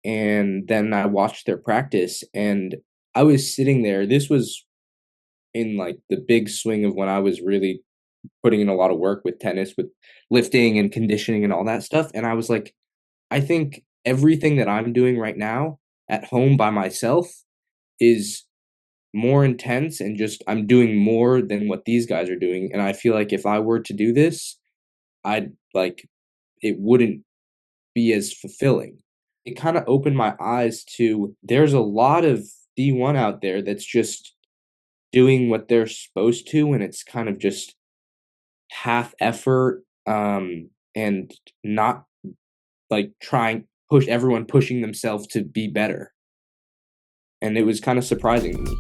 and then I watched their practice, and I was sitting there. This was in like the big swing of when I was really putting in a lot of work with tennis, with lifting and conditioning and all that stuff. And I was like, I think everything that I'm doing right now at home by myself is more intense, and just I'm doing more than what these guys are doing. And I feel like if I were to do this, I'd like it wouldn't be as fulfilling. It kind of opened my eyes to there's a lot of D1 out there that's just doing what they're supposed to, and it's kind of just half effort, and not like trying push everyone pushing themselves to be better. And it was kind of surprising to me.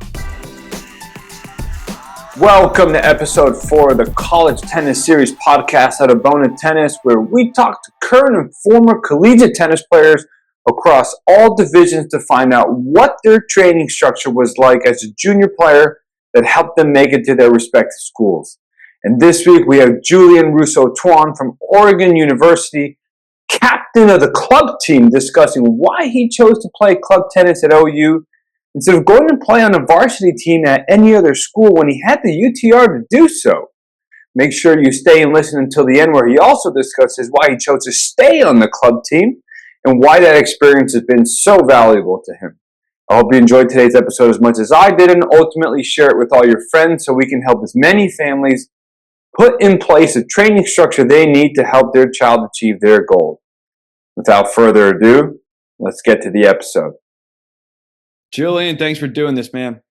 Welcome to episode 4 of the College Tennis Series podcast out of Bona Tennis, where we talk to current and former collegiate tennis players across all divisions to find out what their training structure was like as a junior player that helped them make it to their respective schools. And this week we have Julian Rousseau-Tuan from Oregon University, captain of the club team, discussing why he chose to play club tennis at OU instead of going to play on a varsity team at any other school when he had the UTR to do so. Make sure you stay and listen until the end, where he also discusses why he chose to stay on the club team and why that experience has been so valuable to him. I hope you enjoyed today's episode as much as I did, and ultimately share it with all your friends so we can help as many families put in place a training structure they need to help their child achieve their goal. Without further ado, let's get to the episode. Julian, thanks for doing this, man.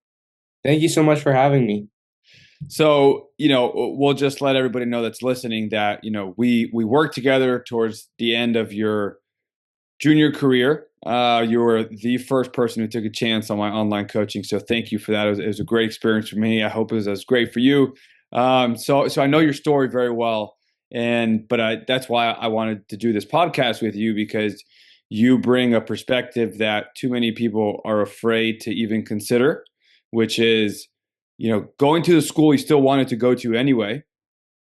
Thank you so much for having me. So, we'll just let everybody know that's listening that, we worked together towards the end of your junior career. You were the first person who took a chance on my online coaching. So thank you for that. It was a great experience for me. I hope it was as great for you. So I know your story very well. But that's why I wanted to do this podcast with you, because you bring a perspective that too many people are afraid to even consider, which is, going to the school you still wanted to go to anyway,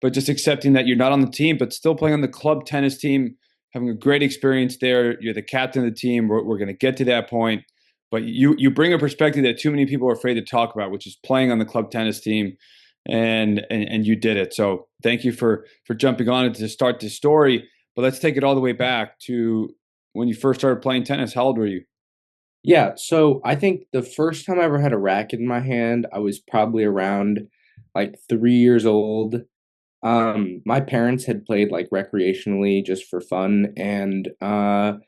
but just accepting that you're not on the team, but still playing on the club tennis team, having a great experience there. You're the captain of the team. We're going to get to that point. But you bring a perspective that too many people are afraid to talk about, which is playing on the club tennis team. And you did it. So thank you for jumping on it to start this story. But let's take it all the way back to when you first started playing tennis. How old were you? Yeah, so I think the first time I ever had a racket in my hand, I was probably around like 3 years old. My parents had played like recreationally just for fun, and like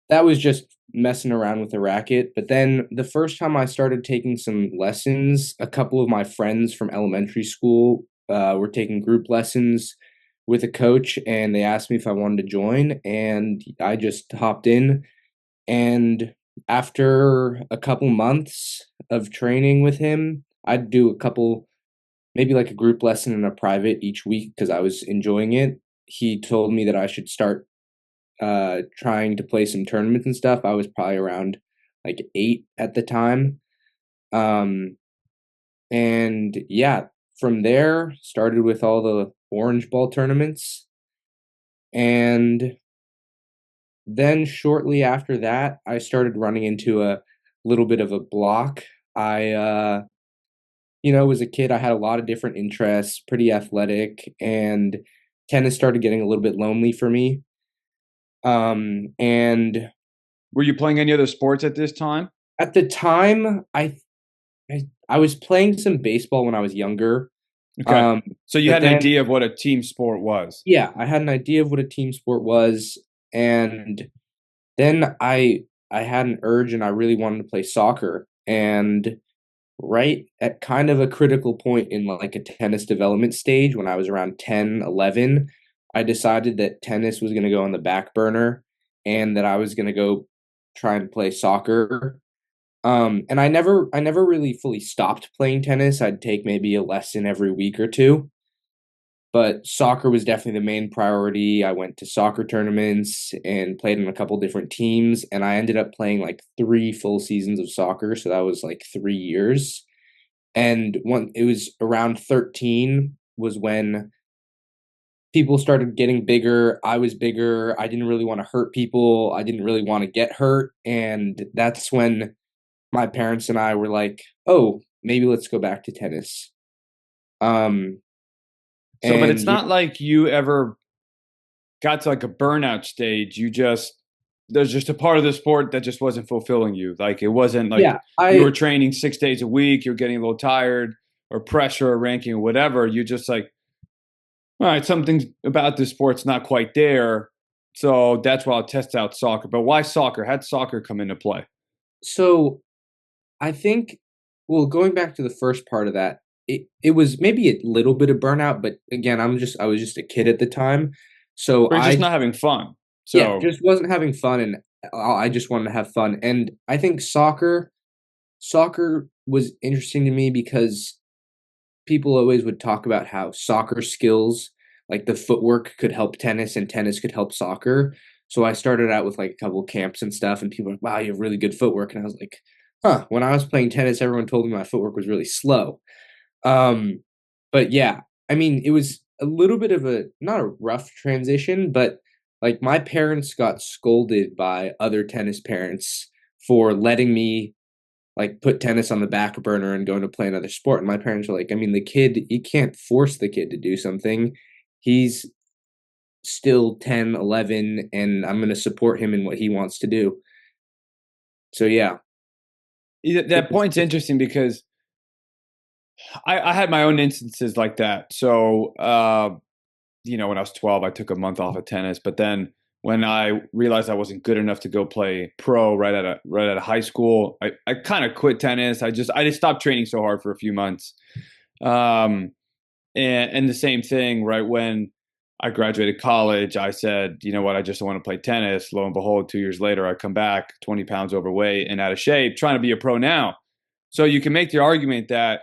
that was just messing around with the racket. But then the first time I started taking some lessons, a couple of my friends from elementary school were taking group lessons with a coach, and they asked me if I wanted to join, and I just hopped in. And after a couple months of training with him, I'd do a couple, maybe like a group lesson and a private each week because I was enjoying it. He told me that I should start trying to play some tournaments and stuff. I was probably around like 8 at the time. Um, and yeah, from there, started with all the orange ball tournaments. And then shortly after that, I started running into a little bit of a block. As a kid, I had a lot of different interests, pretty athletic, and tennis started getting a little bit lonely for me. And Were you playing any other sports at this time? at the time, I was playing some baseball when I was younger. Okay. So you But had an then, idea of what a team sport was. yeah, I had an idea of what a team sport was, and then I had an urge, and I really wanted to play soccer. And right at kind of a critical point in like a tennis development stage, when I was around 10, 11, I decided that tennis was going to go on the back burner and that I was going to go try and play soccer. And I never really fully stopped playing tennis. I'd take maybe a lesson every week or two, but soccer was definitely the main priority. I went to soccer tournaments and played on a couple different teams, and I ended up playing like 3 full seasons of soccer, so that was like 3 years. And when it was around 13 was when people started getting bigger. I was bigger. I didn't really want to hurt people. I didn't really want to get hurt. And that's when my parents and I were like, oh, maybe let's go back to tennis. Um, So, but it's and not like you ever got to like a burnout stage. You just there's just a part of the sport that just wasn't fulfilling you. Like it wasn't like yeah, you were I training 6 days a week, you're getting a little tired or pressure or ranking or whatever. You just like, all right, something about this sport's not quite there. So that's why I'll test out soccer. But why soccer? How'd soccer come into play? so I think, well, going back to the first part of that, it was maybe a little bit of burnout, but again, I was just a kid at the time. So Or just not having fun. yeah, So just wasn't having fun, and I just wanted to have fun. And I think soccer was interesting to me because people always would talk about how soccer skills, like the footwork, could help tennis and tennis could help soccer. So I started out with like a couple camps and stuff, and people were like, wow, you have really good footwork. And I was like, huh, when I was playing tennis, everyone told me my footwork was really slow. Um, but yeah, I mean, it was a little bit of a not a rough transition, but like my parents got scolded by other tennis parents for letting me like put tennis on the back burner and going to play another sport. And my parents were like, I mean, the kid, you can't force the kid to do something. He's still 10, 11, and I'm going to support him in what he wants to do. So yeah, it that was, point's interesting because I had my own instances like that. So when I was 12, I took a month off of tennis, but then when I realized I wasn't good enough to go play pro right out of high school, I kind of quit tennis. I just stopped training so hard for a few months. Um, and the same thing, right when I graduated college, I said, you know what, I just want to play tennis. Lo and behold, 2 years later, I come back 20 pounds overweight and out of shape, trying to be a pro now. So you can make the argument that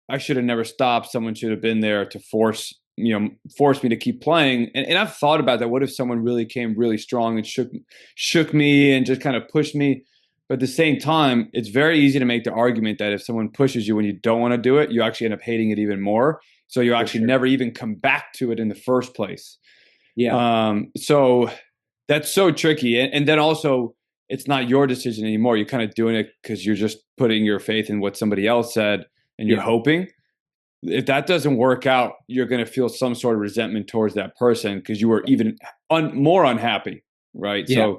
I should have never stopped. Someone should have been there to force me to keep playing. And I've thought about that. What if someone really came really strong and shook me and just kind of pushed me? But at the same time, it's very easy to make the argument that if someone pushes you when you don't want to do it, you actually end up hating it even more. So you for actually sure. never even come back to it in the first place. Yeah, So that's so tricky. And then also, it's not your decision anymore. You're kind of doing it because you're just putting your faith in what somebody else said and you're yeah, hoping. If that doesn't work out, you're going to feel some sort of resentment towards that person because you were even more unhappy, right? yeah.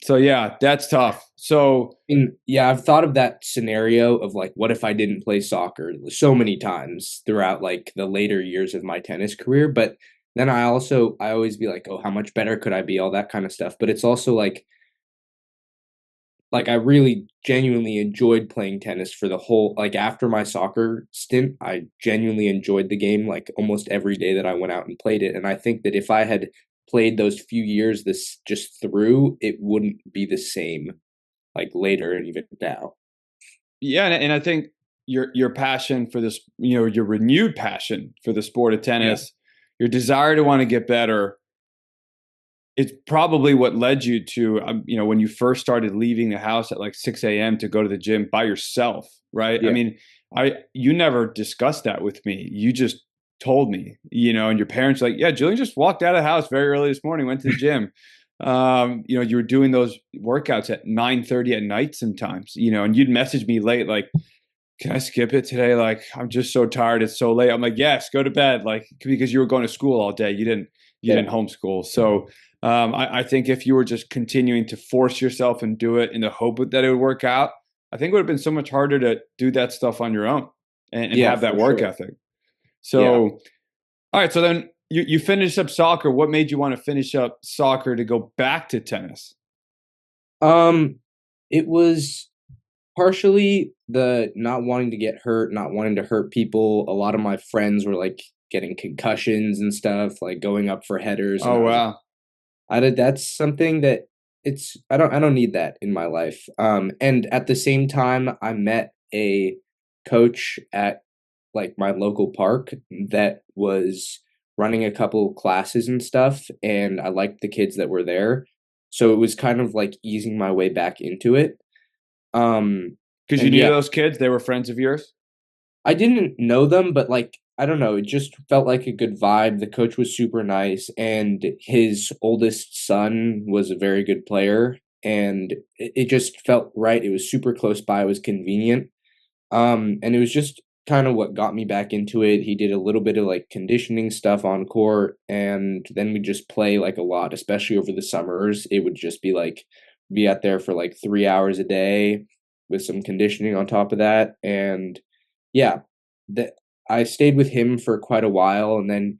So yeah, that's tough. So And yeah, I've thought of that scenario of like, what if I didn't play soccer so many times throughout like the later years of my tennis career. But then I always be like, oh, how much better could I be? All that kind of stuff. But it's also like I really genuinely enjoyed playing tennis for the whole, like after my soccer stint, I genuinely enjoyed the game like almost every day that I went out and played it. And I think that if I had played those few years this just through, it wouldn't be the same like later and even now. yeah, and I think your passion for this, your renewed passion for the sport of Yeah. tennis, your desire to want to get better, it's probably what led you to, when you first started leaving the house at like 6 a.m. to go to the gym by yourself, right? I Yeah. mean, you never discussed that with me. You just told me, and your parents were like, yeah, Julian just walked out of the house very early this morning, went to the gym. You were doing those workouts at 9:30 at night sometimes, and you'd message me late, like, can I skip it today? Like, I'm just so tired. It's so late. I'm like, yes, go to bed. Like, because you were going to school all day. You Yeah. didn't homeschool. So I think if you were just continuing to force yourself and do it in the hope that it would work out, I think it would have been so much harder to do that stuff on your own and Yeah, have that for work sure. ethic. Yeah. So, all right. So then you finished up soccer. What made you want to finish up soccer to go back to tennis? Um, it was partially the not wanting to get hurt, not wanting to hurt people. A lot of my friends were like getting concussions and stuff, like going up for headers, and Oh, I was wow. I did that's something that I don't need that in my life. And at the same time I met a coach at like my local park that was running a couple classes and stuff, and I liked the kids that were there. So it was kind of like easing my way back into it. Um Because you and knew yeah, those kids, they were friends of yours. I didn't know them, but like I don't know, it just felt like a good vibe. The coach was super nice, and his oldest son was a very good player, and it just felt right. It was super close by, it was convenient. And it was just kind of what got me back into it. He did a little bit of like conditioning stuff on court, and then we just play like a lot, especially over the summers. It would just be like be out there for like 3 hours a day with some conditioning on top of that. And yeah, that I stayed with him for quite a while, and then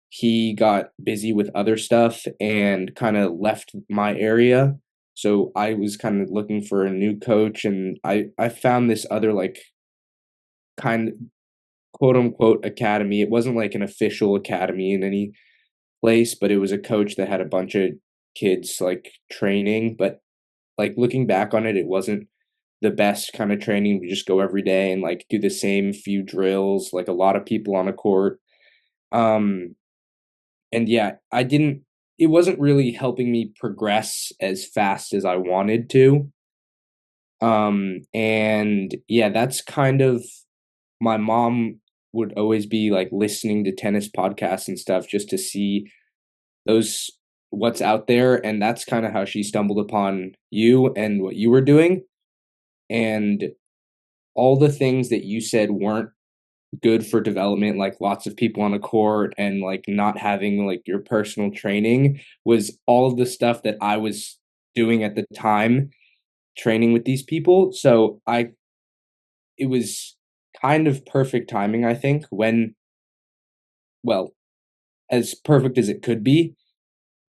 he got busy with other stuff and kind of left my area. So I was kind of looking for a new coach, and I found this other like kind quote unquote academy. It wasn't like an official academy in any place, but it was a coach that had a bunch of kids like training. But like looking back on it, it wasn't the best kind of training. We just go every day and like do the same few drills, like a lot of people on a court. Um, and yeah, it wasn't really helping me progress as fast as I wanted to. And yeah, that's kind of my mom would always be like listening to tennis podcasts and stuff just to see those what's out there, and that's kind of how she stumbled upon you and what you were doing, and all the things that you said weren't good for development, like lots of people on a court and like not having like your personal training, was all of the stuff that I was doing at the time, training with these people. So I it was kind of perfect timing, I think, when, well, as perfect as it could be,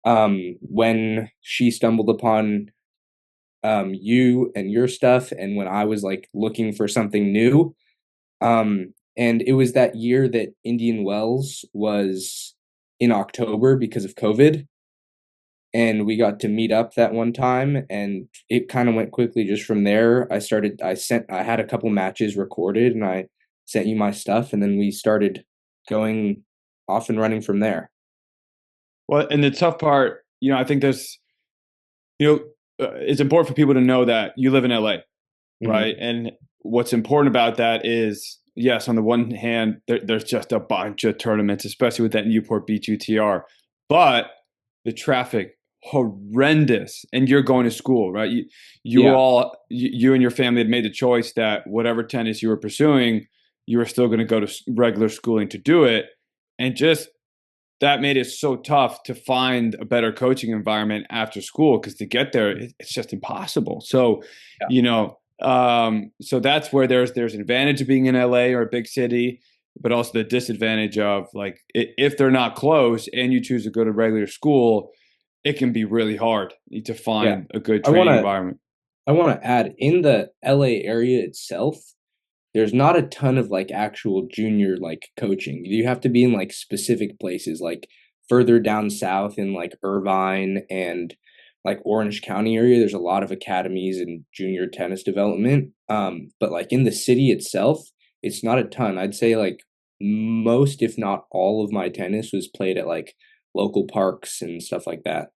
when she stumbled upon you and your stuff, and when I was like looking for something new. And it was that year that Indian Wells was in October because of COVID, and we got to meet up that one time, and it kind of went quickly just from there. I had a couple matches recorded, and I sent you my stuff, and then we started going off and running from there. Well, and the tough part, I think there's, it's important for people to know that you live in LA, Hmm. right? And what's important about that is, yes, on the one hand, there's just a bunch of tournaments, especially with that Newport Beach UTR, but the traffic horrendous, and you're going to school, right? Yeah, You and your family had made the choice that whatever tennis you were pursuing, you were still going to go to regular schooling to do it, and just that made it so tough to find a better coaching environment after school, because to get there, it's just impossible. So, yeah, so that's where there's an advantage of being in LA or a big city, but also the disadvantage of, like, if they're not close and you choose to go to regular school, it can be really hard to yeah. find a good I training wanna environment. I wanna add, in the LA area itself, there's not a ton of like actual junior like coaching. You have to be in like specific places, like further down south in like Irvine and like Orange County area. There's a lot of academies and junior tennis development. But like in the city itself, it's not a ton. I'd say like most, if not all, of my tennis was played at like local parks and stuff like that.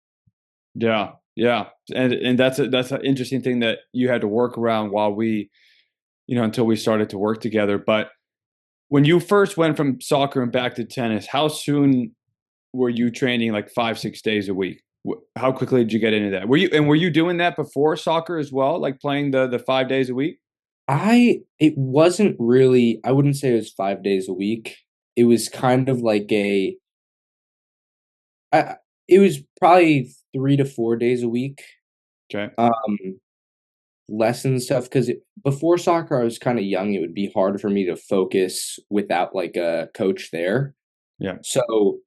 Yeah, yeah, and that's an interesting thing that you had to work around while we, until we started to work together. But when you first went from soccer and back to tennis, how soon were you training, like 5, 6 days a week? How quickly did you get into that? Were you doing that before soccer as well, like playing the 5 days a week? It wasn't really, I wouldn't say it was 5 days a week. It was kind of like I it was probably 3 to 4 days a week. Okay. Um, Lesson stuff, because before soccer I was kind of young. It would be hard for me to focus without like a coach there. Yeah. So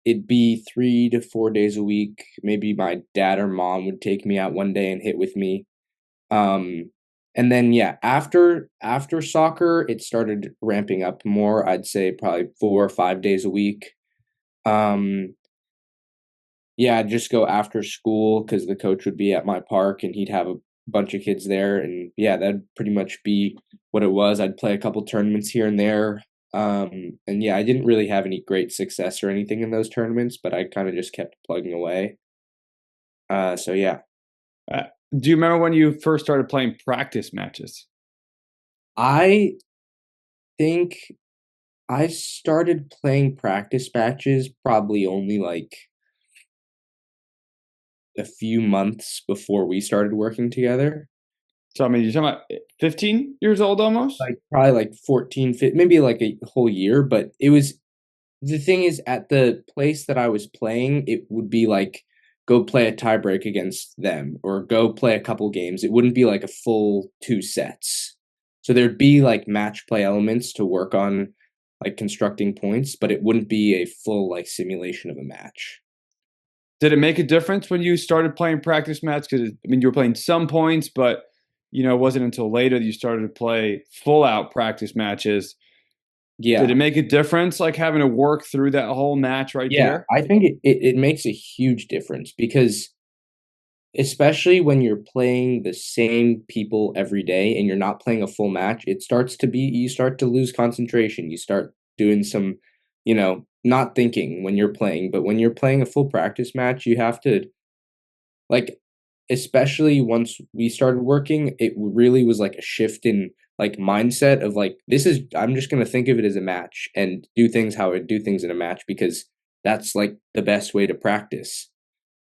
it'd be 3 to 4 days a week. Maybe my dad or mom would take me out one day and hit with me. Um, and then yeah, after soccer, it started ramping up more. I'd say probably 4 or 5 days a week. Um, yeah, I'd just go after school because the coach would be at my park and he'd have a bunch of kids there, and yeah, that'd pretty much be what it was. I'd play a couple tournaments here and there. And yeah, I didn't really have any great success or anything in those tournaments, but I kind of just kept plugging away. So yeah. Uh, do you remember when you first started playing practice matches? I think I started playing practice matches probably only like a few months before we started working together. So I mean, you're talking about 15 years old almost. Like probably like 14, 15, maybe like a whole year, but it was the thing is at the place that I was playing, it would be like go play a tiebreak against them or go play a couple games. It wouldn't be like a full two sets. So there'd be like match play elements to work on like constructing points, but it wouldn't be a full like simulation of a match. Did it make a difference when you started playing practice match? Because I mean, you were playing some points, but it wasn't until later that you started to play full out practice matches. Did it Yeah. make a difference, like having to work through that whole match right Yeah. there? I think it makes a huge difference because especially when you're playing the same people every day and you're not playing a full match, it starts to be you start to lose concentration. You start doing some, not thinking when you're playing, but when you're playing a full practice match, you have to like especially once we started working, it really was like a shift in like mindset of like this is I'm just going to think of it as a match and do things how I do things in a match because that's like the best way to practice.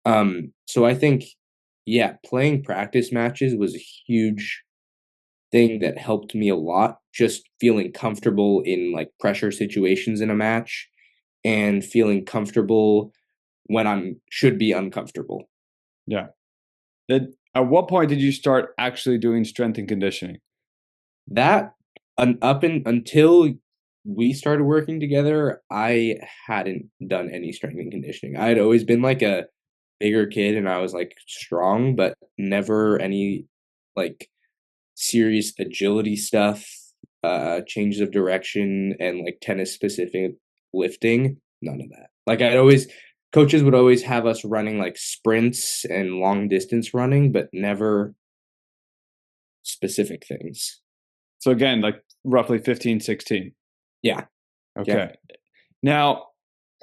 So I think, yeah, playing practice matches was a huge thing that helped me a lot. Just feeling comfortable in like pressure situations in a match and feeling comfortable when I'm should be uncomfortable. Yeah. At what point did you start actually doing strength and conditioning? That up and until we started working together, I hadn't done any strength and conditioning. I had always been like a bigger kid and I was like strong, but never any like serious agility stuff, changes of direction, and like tennis specific lifting. None of that. Like I'd always, coaches would always have us running like sprints and long distance running, but never specific things. So again, like roughly 15, 16. Yeah. Yeah. Okay. Now,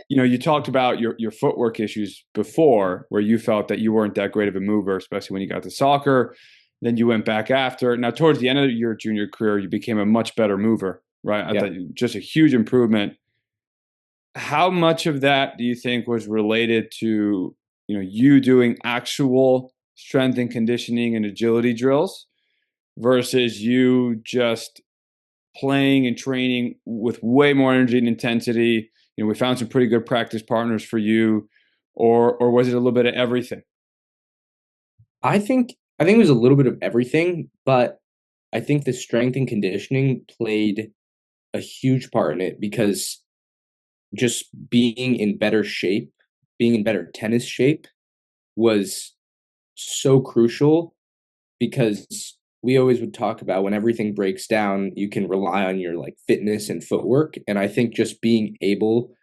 you talked about your footwork issues before, where you felt that you weren't that great of a mover, especially when you got to soccer. Then you went back after. Now, towards the end of your junior career, you became a much better mover, right? I Yeah. thought just a huge improvement. How much of that do you think was related to you doing actual strength and conditioning and agility drills versus you just playing and training with way more energy and intensity? We found some pretty good practice partners for you, or was it a little bit of everything? I think it was a little bit of everything, but I think the strength and conditioning played a huge part in it because just being in better shape, being in better tennis shape was so crucial because we always would talk about when everything breaks down, you can rely on your like fitness and footwork. And I think just being able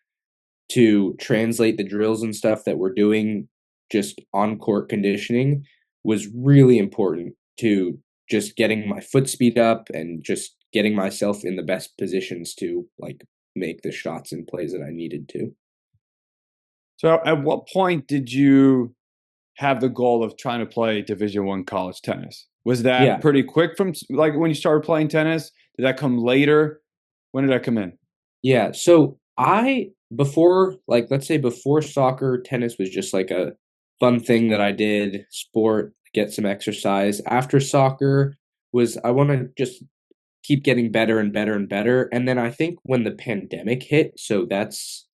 to translate the drills and stuff that we're doing just on court conditioning was really important to just getting my foot speed up and just getting myself in the best positions to like make the shots and plays that I needed to. So, at what point did you have the goal of trying to play Division I college tennis? Was that Yeah. pretty quick from like when you started playing tennis? Did that come later? When did that come in? Yeah. So I before like let's say before soccer, tennis was just like a fun thing that I did, sport, get some exercise. After soccer was I want to just keep getting better and better and better. And then I think when the pandemic hit, so that's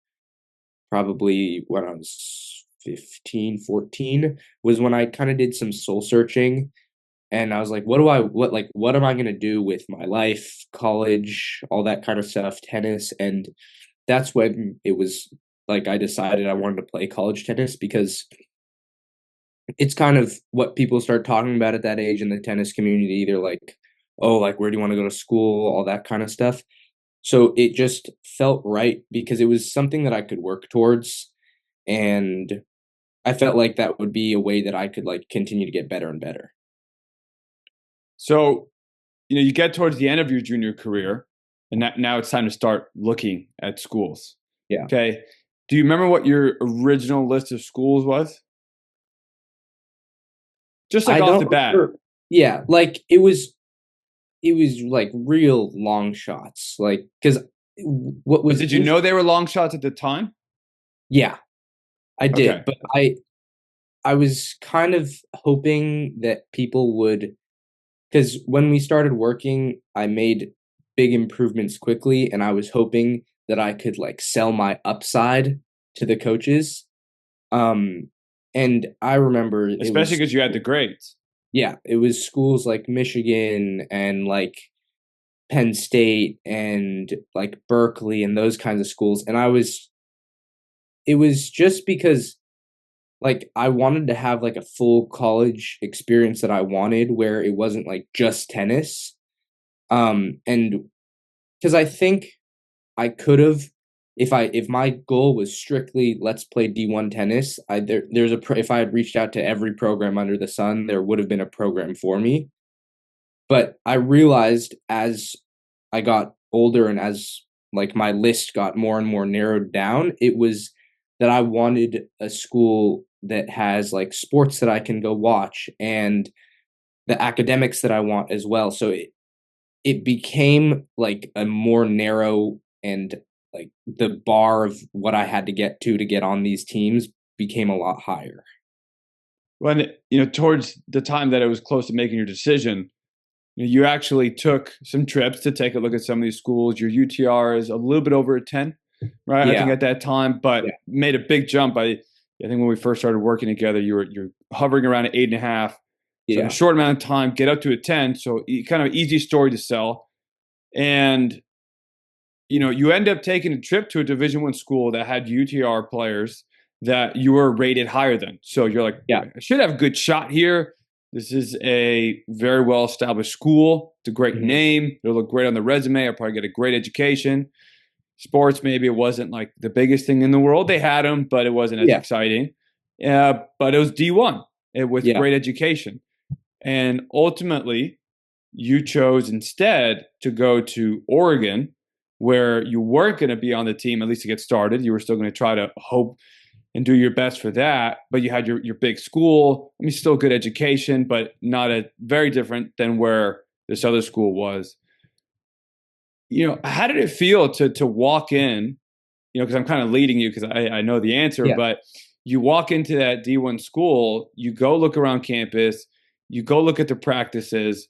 probably when I was 15, 14, was when I kind of did some soul searching and I was like, what am I gonna do with my life, college, all that kind of stuff, tennis, and that's when it was like I decided I wanted to play college tennis because it's kind of what people start talking about at that age in the tennis community. They're like, oh, like where do you want to go to school, all that kind of stuff. So it just felt right because it was something that I could work towards, and I felt like that would be a way that I could like continue to get better and better. So, you get towards the end of your junior career, and now it's time to start looking at schools. Yeah. Okay. Do you remember what your original list of schools was? Just like I off the don't bat. remember. Yeah, like it was like real long shots. Like cuz what But was did you know they were long shots at the time? yeah, I Okay. did, but I was kind of hoping that people would, because when we started working, I made big improvements quickly, and I was hoping that I could like sell my upside to the coaches. Um, and I remember it Especially was, because you had the grades. yeah, it was schools like Michigan and like Penn State and like Berkeley and those kinds of schools. And it was just because like I wanted to have like a full college experience that I wanted where it wasn't like just tennis. And because I think I could have, if my goal was strictly let's play D1 tennis, if I had reached out to every program under the sun, there would have been a program for me. But I realized as I got older and as like my list got more and more narrowed down, it was that I wanted a school that has like sports that I can go watch and the academics that I want as well. So it became like a more narrow, and like the bar of what I had to get on these teams became a lot higher. When, towards the time that it was close to making your decision, you actually took some trips to take a look at some of these schools. Your UTR is a little bit over a 10, right? I think Yeah. at that time, but Yeah. made a big jump. I think when we first started working together, you're hovering around an 8.5. So in a Yeah. short amount of time, get up to a 10. So kind of easy story to sell. And you end up taking a trip to a Division I school that had UTR players that you were rated higher than. So you're like, Yeah. I should have a good shot here. This is a very well established school. It's a great Hmm. name. It'll look great on the resume. I'll probably get a great education. Sports, maybe it wasn't like the biggest thing in the world. They had them, but it wasn't as Yeah. exciting. But it was D1 with Yeah. great education. And ultimately, you chose instead to go to Oregon, where you weren't going to be on the team, at least to get started. You were still going to try to hope and do your best for that. But you had your big school. I mean, still good education, but not a very different than where this other school was. How did it feel to walk in? Because I'm kind of leading you because I know the answer, Yeah. but you walk into that D1 school, you go look around campus, you go look at the practices,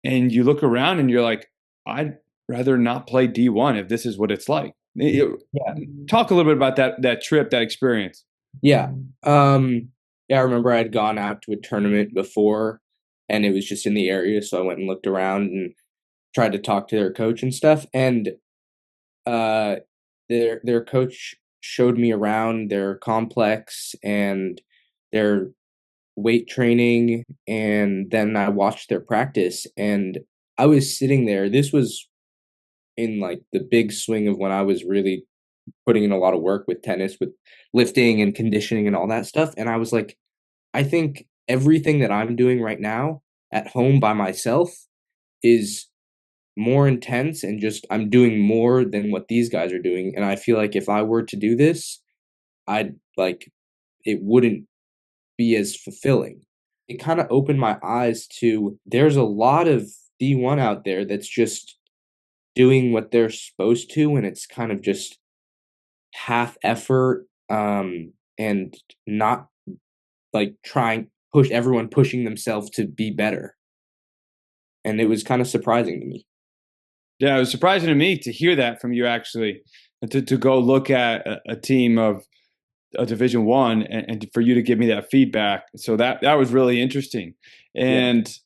and you look around and you're like, I'd rather not play D1 if this is what it's like. Yeah. Talk a little bit about that trip, that experience. Yeah. Yeah, I remember I'd gone out to a tournament before and it was just in the area, so I went and looked around and tried to talk to their coach and stuff. And uh their coach showed me around their complex and their weight training, and then I watched their practice and I was sitting there. This was in like the big swing of when I was really putting in a lot of work with tennis, with lifting and conditioning and all that stuff. And I was like, I think everything that I'm doing right now at home by myself is more intense and just I'm doing more than what these guys are doing. And I feel like if I were to do this, I'd like it wouldn't be as fulfilling. It kind of opened my eyes to there's a lot of D1 out there that's just doing what they're supposed to, and it's kind of just half effort, and not like trying push everyone pushing themselves to be better. And it was kind of surprising to me. Yeah, it was surprising to me to hear that from you actually, and to go look at a team of a Division I, and for you to give me that feedback. So that was really interesting. Yeah. And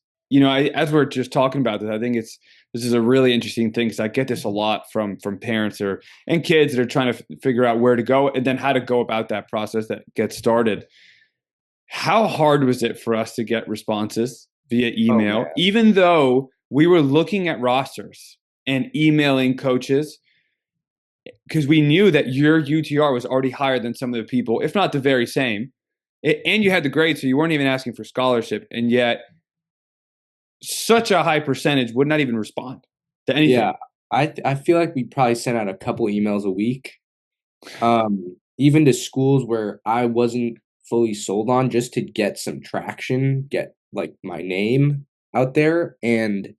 as we're just talking about this, I think this is a really interesting thing because I get this a lot from parents and kids that are trying to figure out where to go and then how to go about that process that gets started. How hard was it for us to get responses via Oh email, man. even though we were looking at rosters and emailing coaches because we knew that your UTR was already higher than some of the people, if not the very same. And you had the grade, so you weren't even asking for scholarship. And yet, such a high percentage would not even respond to anything. Yeah. I feel like we probably sent out a couple emails a week. Even to schools where I wasn't fully sold on just to get some traction, get like my name out there. And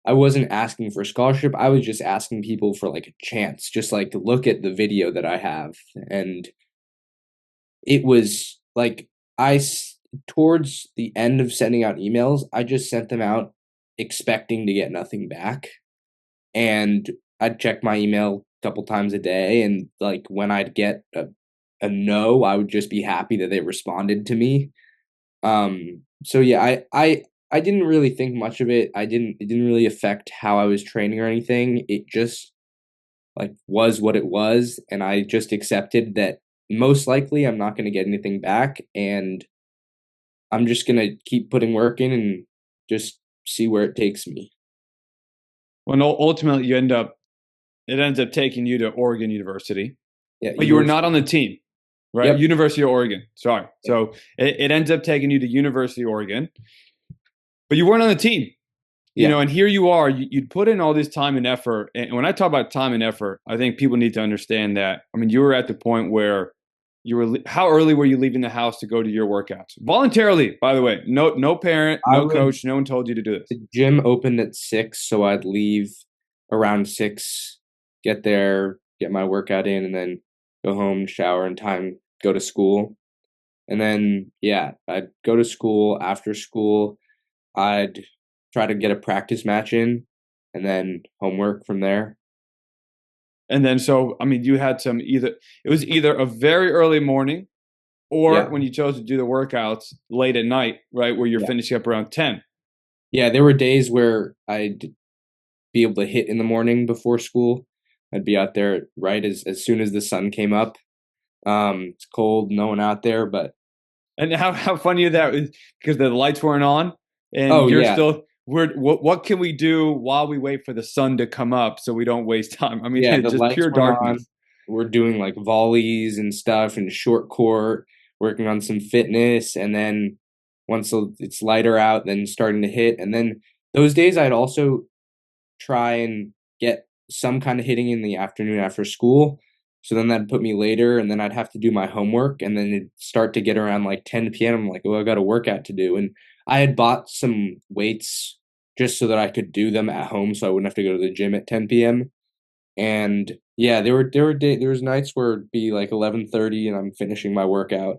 I wasn't asking for a scholarship. I was just asking people for like a chance, just like look at the video that I have. And it was like towards the end of sending out emails, I just sent them out expecting to get nothing back. And I'd check my email a couple times a day, and like when I'd get a no, I would just be happy that they responded to me. So yeah, I didn't really think much of it. It didn't really affect how I was training or anything. It just like was what it was, and I just accepted that most likely I'm not going to get anything back, and I'm just going to keep putting work in and just see where it takes me. Well, ultimately, it ends up taking you to Oregon University, Yeah, but you were yours. not on the team, right? Yep. University of Oregon. Sorry. Yep. So it ends up taking you to University of Oregon, but you weren't on the team. Yeah. And here you are, you'd put in all this time and effort. And when I talk about time and effort, I think people need to understand that. I mean, you were at the point where how early were you leaving the house to go to your workouts? Voluntarily, by the way. No parent, I no would. coach, no one told you to do this. The gym opened at 6, so I'd leave around 6, get there, get my workout in, and then go home, shower in time, go to school. And then, yeah, I'd go to school. After school, I'd try to get a practice match in, and then homework from there. And then, so, I mean, you had it was either a very early morning or Yeah, when you chose to do the workouts late at night, right? Where you're yeah. finishing up around 10. Yeah, there were days where I'd be able to hit in the morning before school. I'd be out there right as soon as the sun came up. It's cold, no one out there, but And how funny that was because the lights weren't on and oh you're yeah, still what can we do while we wait for the sun to come up so we don't waste time? I mean, yeah, it's the just lights pure weren't on. darkness. We're doing like volleys and stuff and short court, working on some fitness, and then once it's lighter out, then starting to hit. And then those days I'd also try and get some kind of hitting in the afternoon after school. So then that'd put me later, and then I'd have to do my homework, and then it'd start to get around like 10 p.m. I'm like, oh, I got a workout to do. And I had bought some weights just so that I could do them at home so I wouldn't have to go to the gym at 10 p.m. And yeah, there was nights where it'd be like 11:30 and I'm finishing my workout.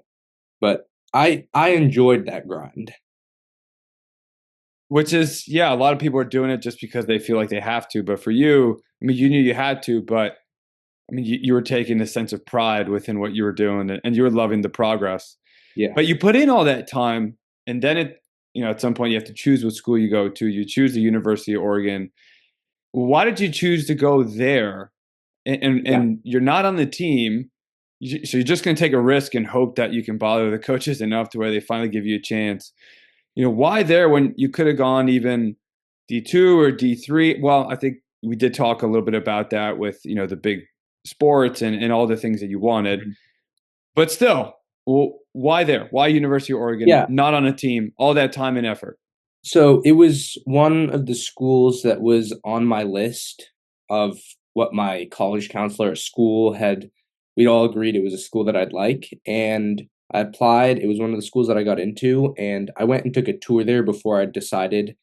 But I enjoyed that grind. Which is, yeah, a lot of people are doing it just because they feel like they have to. But for you, I mean, you knew you had to, but I mean, you were taking a sense of pride within what you were doing and you were loving the progress. Yeah. But you put in all that time and then at some point you have to choose what school you go to. You choose the University of Oregon. Why did you choose to go there? Yeah. And you're not on the team. So you're just going to take a risk and hope that you can bother the coaches enough to where they finally give you a chance. Why there when you could have gone even D2 or D3? Well, I think we did talk a little bit about that with, the big sports and all the things that you wanted. Mhm. But still, well, why there? Why University of Oregon? Yeah. Not on a team, all that time and effort. So it was one of the schools that was on my list of what my college counselor at school had. We'd all agreed it was a school that I'd like, and I applied. It was one of the schools that I got into, and I went and took a tour there before I decided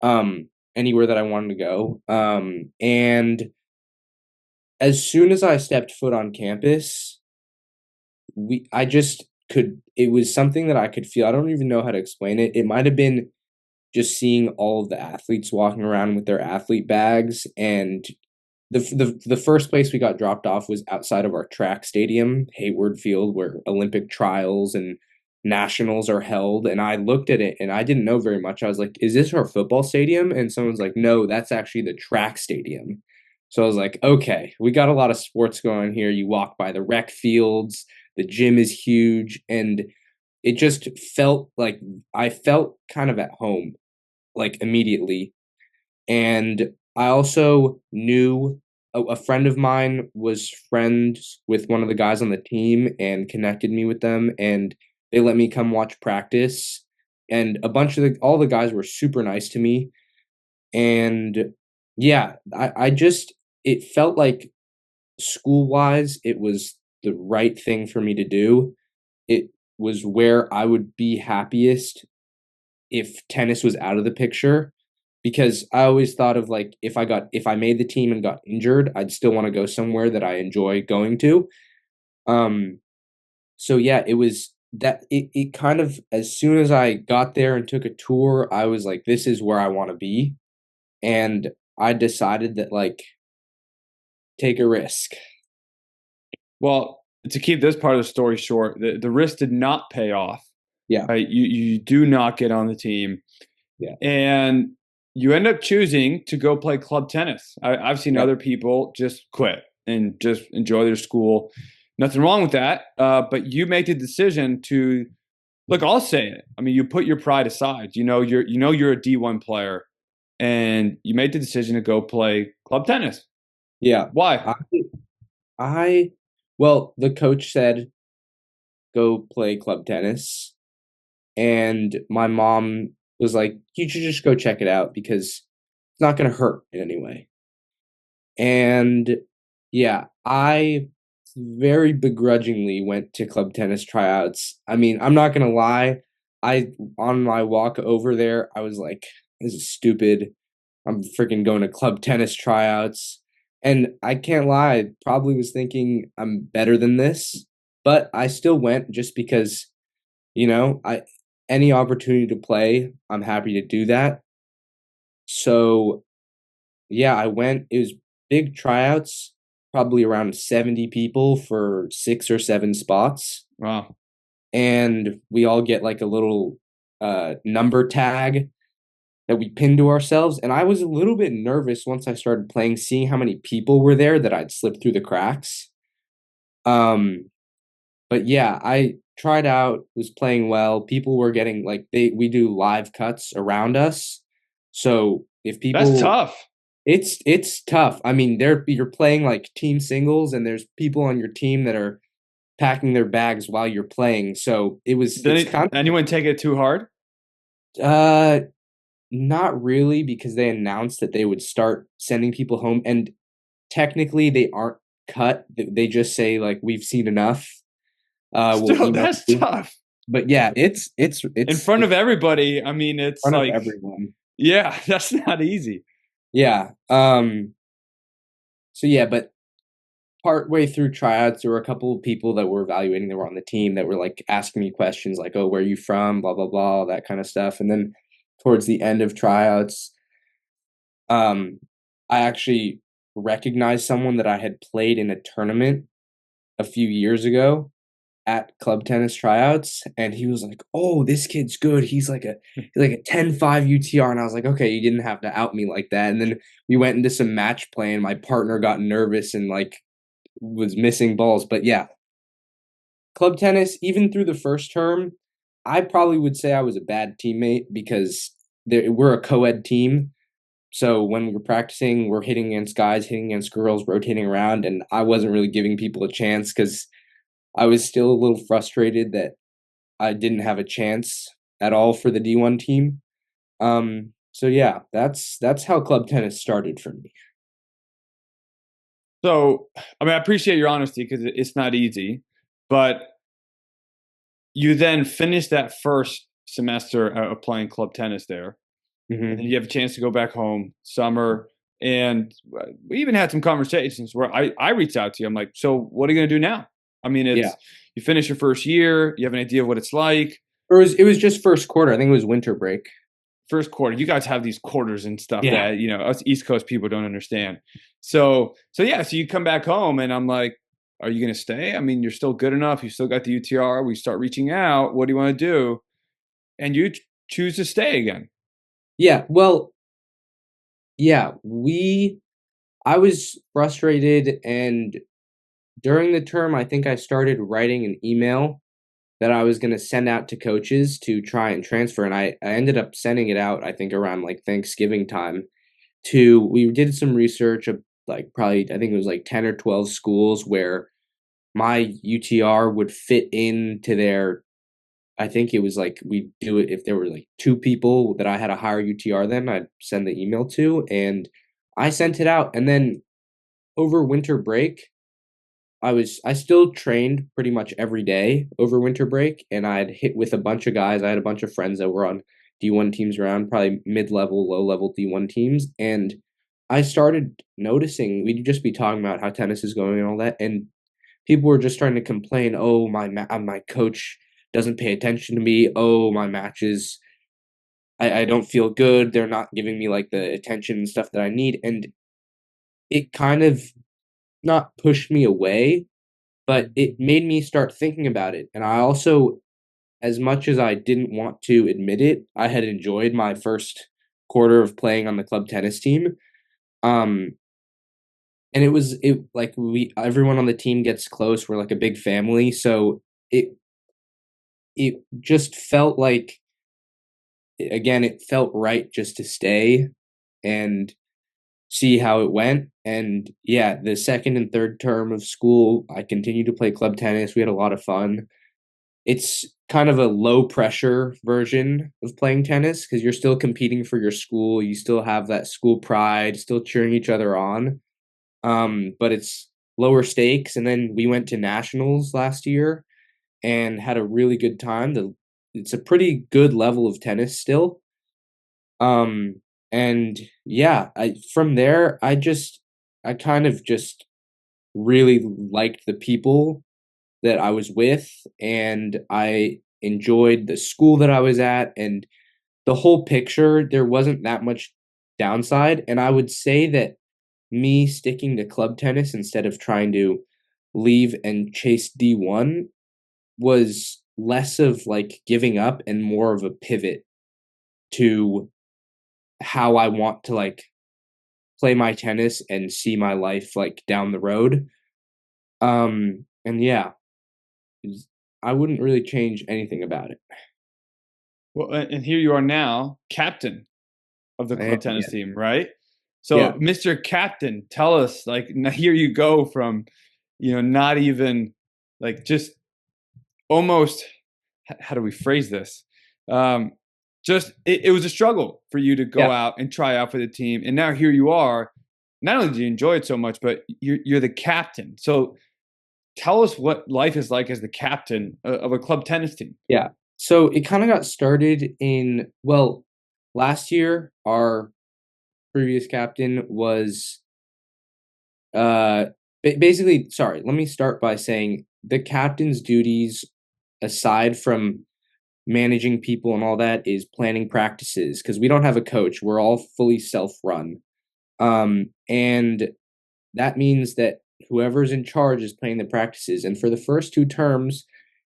anywhere that I wanted to go. And as soon as I stepped foot on campus, I just could. It was something that I could feel. I don't even know how to explain it. It might have been just seeing all of the athletes walking around with their athlete bags, and the first place we got dropped off was outside of our track stadium, Hayward Field, where Olympic trials and nationals are held. And I looked at it and I didn't know very much. I was like, is this our football stadium? And someone's like, no, that's actually the track stadium. So I was like, okay, we got a lot of sports going on here. You walk by the rec fields, the gym is huge, and it just felt like I felt kind of at home, like immediately. And I also knew a friend of mine was friends with one of the guys on the team and connected me with them, and they let me come watch practice. And all the guys were super nice to me. And yeah, I just, it felt like school wise, it was the right thing for me to do. It was where I would be happiest if tennis was out of the picture. because I always thought of like if I made the team and got injured, I'd still want to go somewhere that I enjoy going to. Um, so yeah, it was that it kind of as soon as I got there and took a tour, I was like, this is where I want to be. And I decided that like take a risk. Well, to keep this part of the story short, the risk did not pay off. Yeah. Right? You do not get on the team, Yeah. and you end up choosing to go play club tennis. I've seen Yeah. other people just quit and just enjoy their school. Nothing wrong with that, but you make the decision to look. I'll say it. I mean, you put your pride aside. You're a D1 player, and you made the decision to go play club tennis. Yeah. Why? I I well, the coach said go play club tennis. And my mom was like, you should just go check it out because it's not going to hurt in any way. And yeah, I very begrudgingly went to club tennis tryouts. I mean, I'm not going to lie. On my walk over there, I was like, this is stupid. I'm freaking going to club tennis tryouts. And I can't lie, I probably was thinking I'm better than this, but I still went just because I any opportunity to play, I'm happy to do that. So, yeah, I went. It was big tryouts, probably around 70 people for 6 or 7 spots, Wow. and we all get like a little number tag that we pin to ourselves, and I was a little bit nervous once I started playing, seeing how many people were there that I'd slip through the cracks. Um, But yeah, I tried out, was playing well. People were getting like we do live cuts around us. So if That's people tough. it's tough. I mean, you're playing like team singles and there's people on your team that are packing their bags while you're playing. So it's Did kind anyone take it too hard? of not really because they announced that they would start sending people home and technically they aren't cut. They just say like we've seen enough. We'll Still, email that's you. tough. But yeah, In front of it's everybody, I mean, in it's front of like, everyone. yeah, that's not easy. Yeah. So yeah, but partway through tryouts, there were a couple of people that were evaluating that were on the team that were like asking me questions like, "Oh, where are you from?" Blah blah blah, that kind of stuff. And then towards the end of tryouts, um, I actually recognized someone that I had played in a tournament a few years ago at club tennis tryouts, and he was like, "Oh, this kid's good. He's like a 10-5 UTR." And I was like, "Okay, you didn't have to out me like that." And then we went into some match play and my partner got nervous and like was missing balls. But yeah, club tennis, even through the first term, I probably would say I was a bad teammate because we're a co-ed team. So when we're practicing, we're hitting against guys, hitting against girls, rotating around, and I wasn't really giving people a chance because I was still a little frustrated that I didn't have a chance at all for the D1 team. So yeah, that's how club tennis started for me. So, I mean, I appreciate your honesty because it's not easy, but you then finish that first semester of playing club tennis there, and then Hmm. you have a chance to go back home summer. And we even had some conversations where I reached out to you. I'm like, so what are you going to do now? I mean, Yeah, it's you finish your first year, you have an idea of what it's like. it was just first quarter. I think it was winter break. First quarter, you guys have these quarters and stuff Yeah, that us East Coast people don't understand. So yeah, so you come back home, and I'm like, are you going to stay? I mean, you're still good enough. You still got the UTR. We start reaching out. What do you want to do? And you choose to stay again. yeah. Well, yeah. I was frustrated, and during the term, I think I started writing an email that I was going to send out to coaches to try and transfer, and I ended up sending it out. I think around like Thanksgiving time. We did some research of like probably I think it was like 10 or 12 schools where my UTR would fit into their. I think it was like we do it if there were like 2 people that I had a higher UTR than I'd send the email to, and I sent it out. And then over winter break, I still trained pretty much every day over winter break, and I'd hit with a bunch of guys. I had a bunch of friends that were on D1 teams around, probably mid-level, low-level D1 teams, and I started noticing we'd just be talking about how tennis is going and all that, and people were just trying to complain, "Oh, my coach doesn't pay attention to me. Oh, my matches, I don't feel good. They're not giving me like the attention and stuff that I need." And it kind of not pushed me away, but it made me start thinking about it. And I also, as much as I didn't want to admit it, I had enjoyed my first quarter of playing on the club tennis team. Um, and it like we everyone on the team gets close. We're like a big family, so it it just felt like, again, it felt right just to stay and see how it went. And yeah, the second and third term of school, I continued to play club tennis. We had a lot of fun. It's kind of a low pressure version of playing tennis because you're still competing for your school. You still have that school pride, still cheering each other on. But it's lower stakes. And then we went to nationals last year and had a really good time. It's a pretty good level of tennis still. Um, and yeah, I from there I kind of just really liked the people that I was with, and I enjoyed the school that I was at, and the whole picture. There wasn't that much downside, and I would say that me sticking to club tennis instead of trying to leave and chase D1 was less of like giving up and more of a pivot to how I want to like play my tennis and see my life like down the road. And yeah, I wouldn't really change anything about it. Well, and here you are now, captain of the club And tennis yeah, team, right? So, yeah, Mr. Captain, tell us, like, now here you go from, not even like just almost, how do we phrase this? Um, just it was a struggle for you to go yeah. out and try out for the team, and now here you are. Not only do you enjoy it so much, but you're the captain. So tell us what life is like as the captain of a club tennis team. Yeah. So it kind of got started in, well, last year, our previous captain was basically, sorry, let me start by saying the captain's duties, aside from managing people and all that, is planning practices because we don't have a coach. We're all fully self-run. And that means that whoever's in charge is planning the practices. And for the first two terms,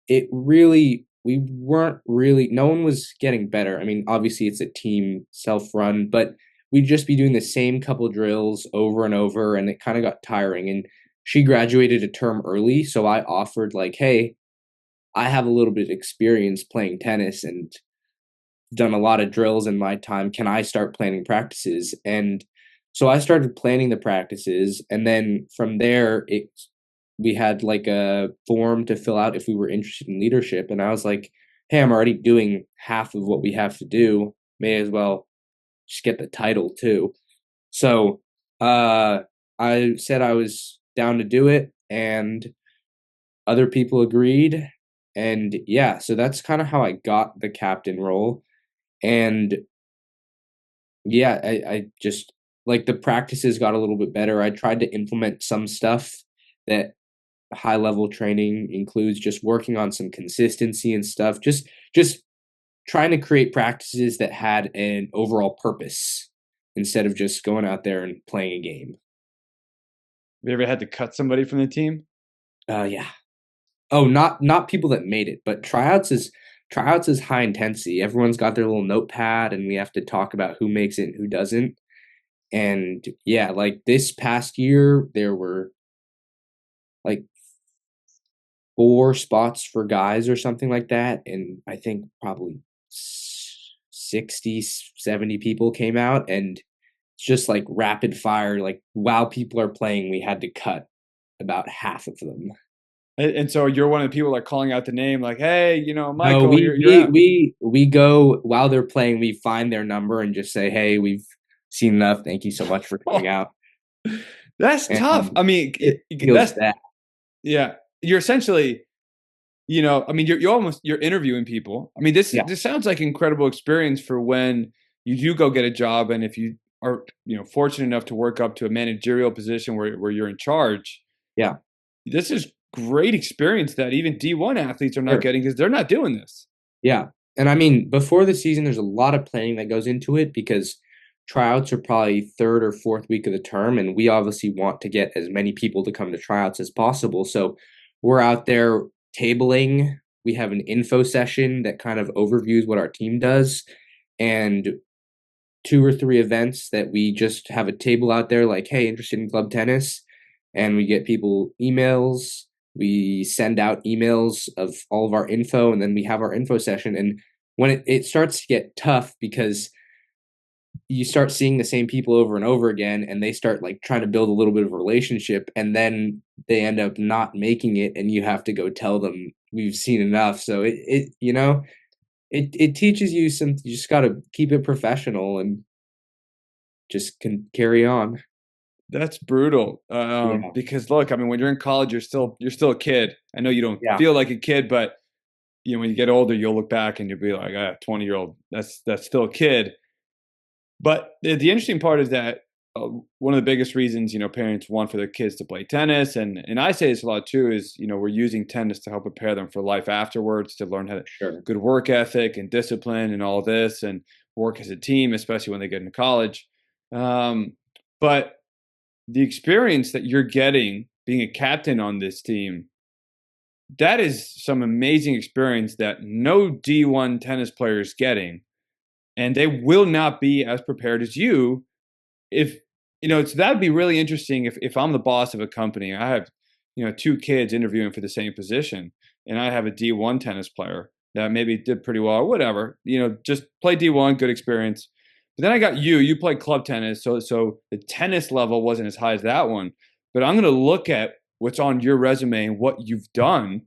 we weren't really, no one was getting better. I mean, obviously it's a team self-run, but we'd just be doing the same couple drills over and over, and it kind of got tiring. And she graduated a term early, so I offered like, hey, I have a little bit of experience playing tennis and done a lot of drills in my time. Can I start planning practices? And so I started planning the practices, and then from there it we had like a form to fill out if we were interested in leadership. And I was like, hey, I'm already doing half of what we have to do. May as well just get the title too. So I said I was down to do it, and other people agreed. And yeah, so that's kind of how I got the captain role. And yeah, I just like the practices got a little bit better. I tried to implement some stuff that high level training includes, just working on some consistency and stuff. Just trying to create practices that had an overall purpose instead of just going out there and playing a game. Have you ever had to cut somebody from the team? Yeah. Oh, not people that made it, but tryouts is high intensity. Everyone's got their little notepad, and we have to talk about who makes it and who doesn't. And yeah, like this past year, there were like 4 spots for guys or something like that, and I think probably 60, 70 people came out, and it's just like rapid fire. Like while people are playing, we had to cut about half of them. And so you're one of the people like calling out the name, like, "Hey, No, Michael, you're out." we go while they're playing. We find their number and just say, "Hey, we've seen enough. Thank you so much for coming out." That's tough. And I mean, it feels that's bad. yeah. You're essentially I mean, you're interviewing people. I mean, Yeah, this sounds like incredible experience for when you do go get a job, and if you are, fortunate enough to work up to a managerial position where you're in charge. yeah, This is great experience that even D1 athletes are not sure. getting because they're not doing this. Yeah. And I mean, before the season, there's a lot of planning that goes into it because tryouts are probably third or fourth week of the term. And we obviously want to get as many people to come to tryouts as possible. So we're out there tabling. We have an info session that kind of overviews what our team does. And two or three events that we just have a table out there like, hey, interested in club tennis? And we get people emails. We send out emails of all of our info, and then we have our info session. And when it starts to get tough because you start seeing the same people over and over again, and they start like trying to build a little bit of a relationship, and then they end up not making it, and you have to go tell them we've seen enough. So it teaches you some. You just got to keep it professional and just can carry on. That's brutal. Yeah, Because look, I mean, when you're in college, you're still a kid. I know you don't yeah, feel like a kid, but when you get older, you'll look back and you'll be like, 20-year-old, that's still a kid. But the interesting part is that one of the biggest reasons parents want for their kids to play tennis, and I say this a lot too, is we're using tennis to help prepare them for life afterwards, to learn how to sure. good work ethic and discipline and all this, and work as a team, especially when they get into college. But the experience that you're getting being a captain on this team, that is some amazing experience that no D1 tennis player is getting, and they will not be as prepared as you. If so that'd be really interesting if I'm the boss of a company. I have two kids interviewing for the same position, and I have a D1 tennis player that maybe did pretty well or whatever, just play D1, good experience. But then I got you play club tennis, so the tennis level wasn't as high as that one. But I'm going to look at what's on your resume and what you've done.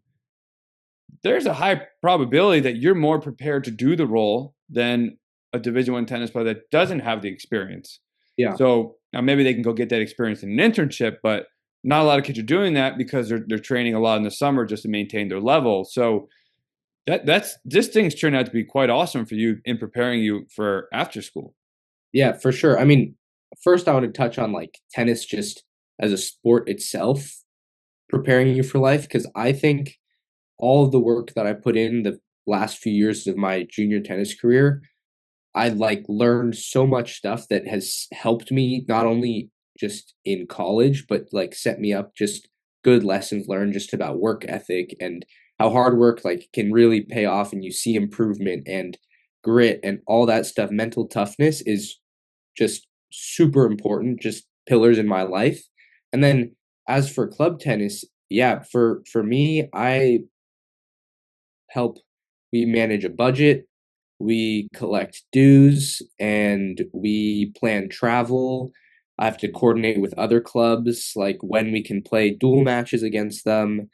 There's a high probability that you're more prepared to do the role than a Division 1 tennis player that doesn't have the experience. Yeah. So now maybe they can go get that experience in an internship, but not a lot of kids are doing that because they're training a lot in the summer just to maintain their level. So this thing's turned out to be quite awesome for you in preparing you for after school. Yeah, for sure. I mean, first I want to touch on like tennis just as a sport itself, preparing you for life, because I think all of the work that I put in the last few years of my junior tennis career, I like learned so much stuff that has helped me not only just in college, but like set me up just good lessons learned just about work ethic and how hard work like can really pay off and you see improvement and grit and all that stuff. Mental toughness is just super important, just pillars in my life. And then as for club tennis, yeah, for me, I help we manage a budget, we collect dues, and we plan travel. I have to coordinate with other clubs, like when we can play dual matches against them,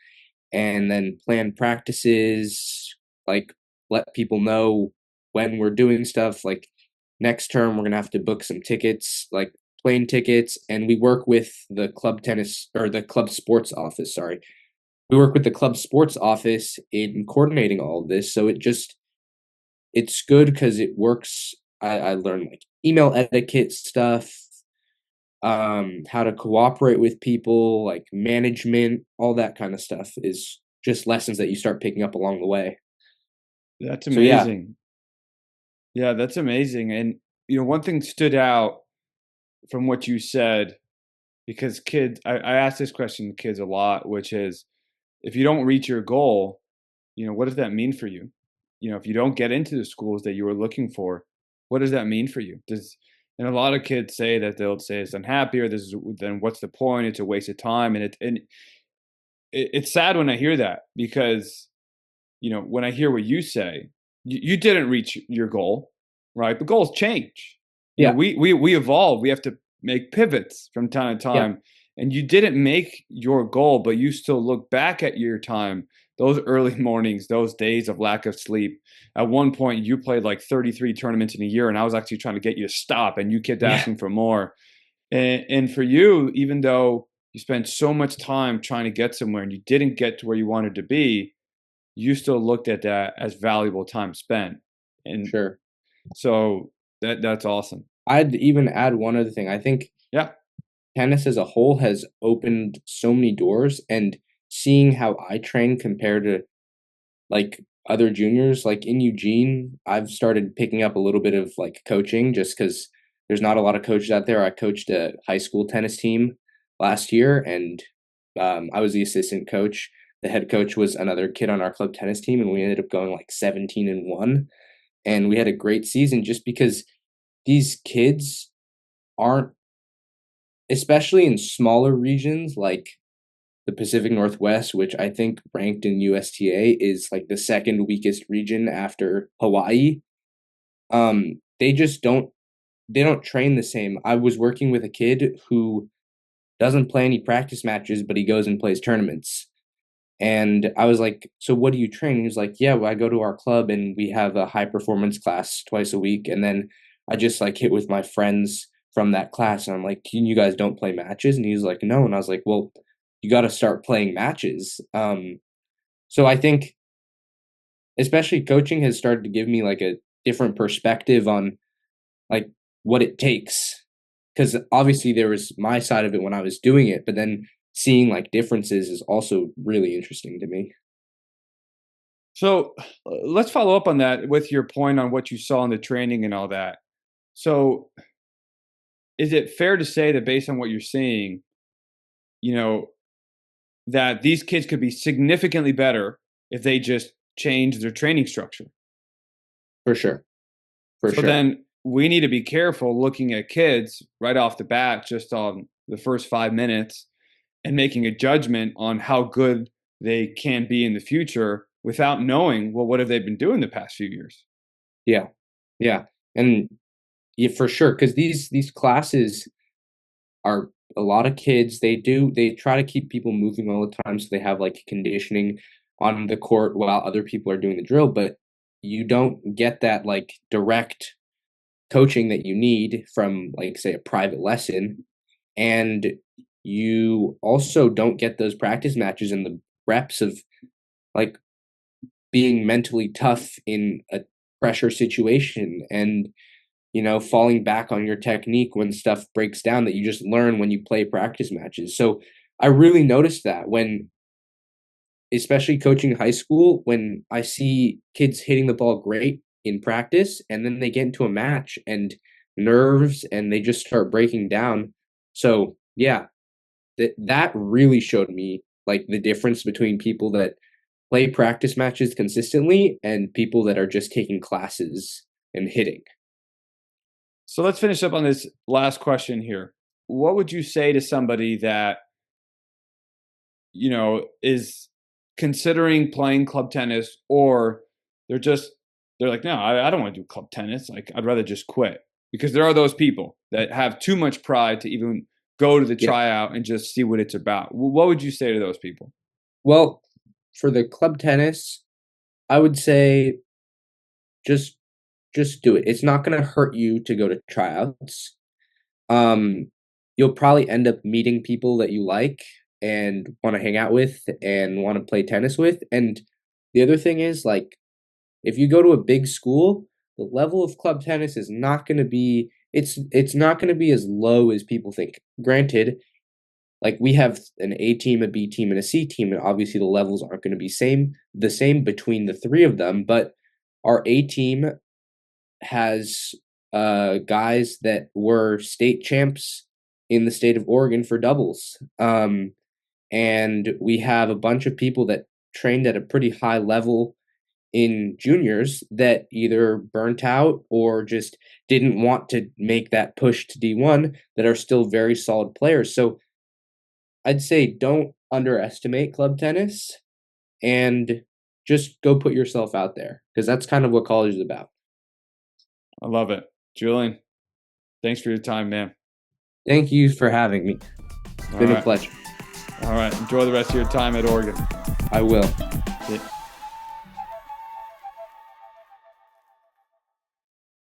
and then plan practices, like let people know when we're doing stuff. Like next term, we're going to have to book some tickets, like plane tickets, and we work with the club tennis or the club sports office. Sorry. We work with the club sports office in coordinating all of this. So it's good because it works. I learned like email etiquette stuff, how to cooperate with people, like management, all that kind of stuff is just lessons that you start picking up along the way. That's So yeah, amazing. Yeah, that's amazing. And one thing stood out from what you said, because kids, I ask this question to kids a lot, which is, if you don't reach your goal, what does that mean for you? If you don't get into the schools that you were looking for, what does that mean for you? And a lot of kids say that they'll say it's unhappy, or then what's the point? It's a waste of time. It's sad when I hear that, because when I hear what you say, you didn't reach your goal, right? But goals change. yeah, We evolve. We have to make pivots from time to yeah, time. And you didn't make your goal, but you still look back at your time, those early mornings, those days of lack of sleep. At one point, you played like 33 tournaments in a year, and I was actually trying to get you to stop, and you kept yeah, asking for more. And for you, even though you spent so much time trying to get somewhere and you didn't get to where you wanted to be, you still looked at that as valuable time spent. And Sure. so that's awesome. I'd even add one other thing. I think Yeah. tennis as a whole has opened so many doors, and seeing how I train compared to like other juniors, like in Eugene, I've started picking up a little bit of like coaching just because there's not a lot of coaches out there. I coached a high school tennis team last year, and I was the assistant coach. The head coach was another kid on our club tennis team, and we ended up going like 17-1. And we had a great season just because these kids aren't, especially in smaller regions like the Pacific Northwest, which I think ranked in USTA is like the second weakest region after Hawaii. They just don't train the same. I was working with a kid who doesn't play any practice matches, but he goes and plays tournaments. And I was like, "So what do you train?" He was like, "Yeah, well, I go to our club and we have a high performance class twice a week, and then I just like hit with my friends from that class." And I'm like, "You guys don't play matches?" And he's like, "No." And I was like, "Well, you got to start playing matches." So I think, especially coaching has started to give me like a different perspective on like what it takes, because obviously there was my side of it when I was doing it, but then seeing like differences is also really interesting to me. So let's follow up on that with your point on what you saw in the training and all that. So is it fair to say that based on what you're seeing, you know, that these kids could be significantly better if they just change their training structure? For sure. For So sure. then we need to be careful looking at kids right off the bat, just on the first 5 minutes, and making a judgment on how good they can be in the future without knowing, well, what have they been doing the past few years? Yeah. Yeah. And yeah, for sure. Because these classes are a lot of kids. They try to keep people moving all the time, so they have like conditioning on the court while other people are doing the drill. But you don't get that like direct coaching that you need from like say a private lesson, and you also don't get those practice matches and the reps of like being mentally tough in a pressure situation, and falling back on your technique when stuff breaks down that you just learn when you play practice matches. So I really noticed that when, especially coaching high school, when I see kids hitting the ball great in practice and then they get into a match and nerves and they just start breaking down. So yeah, that really showed me like the difference between people that play practice matches consistently and people that are just taking classes and hitting. So let's finish up on this last question here. What would you say to somebody that, is considering playing club tennis, or they're like, no, I don't want to do club tennis. Like, I'd rather just quit, because there are those people that have too much pride to even go to the Yeah. tryout and just see what it's about. What would you say to those people? Well, for the club tennis, I would say just just do it. It's not going to hurt you to go to tryouts. Um, you'll probably end up meeting people that you like and want to hang out with and want to play tennis with. And the other thing is like if you go to a big school, the level of club tennis is not going to be it's not going to be as low as people think. Granted, like we have an A team, a B team, and a C team, and obviously the levels aren't going to be the same between the three of them. But our A team has guys that were state champs in the state of Oregon for doubles. And we have a bunch of people that trained at a pretty high level in juniors that either burnt out or just didn't want to make that push to D1 that are still very solid players. So I'd say don't underestimate club tennis and just go put yourself out there because that's kind of what college is about. I love it. Julian, thanks for your time, man. Thank you for having me. It's All been a right. pleasure. All right. Enjoy the rest of your time at Oregon. I will. Yeah.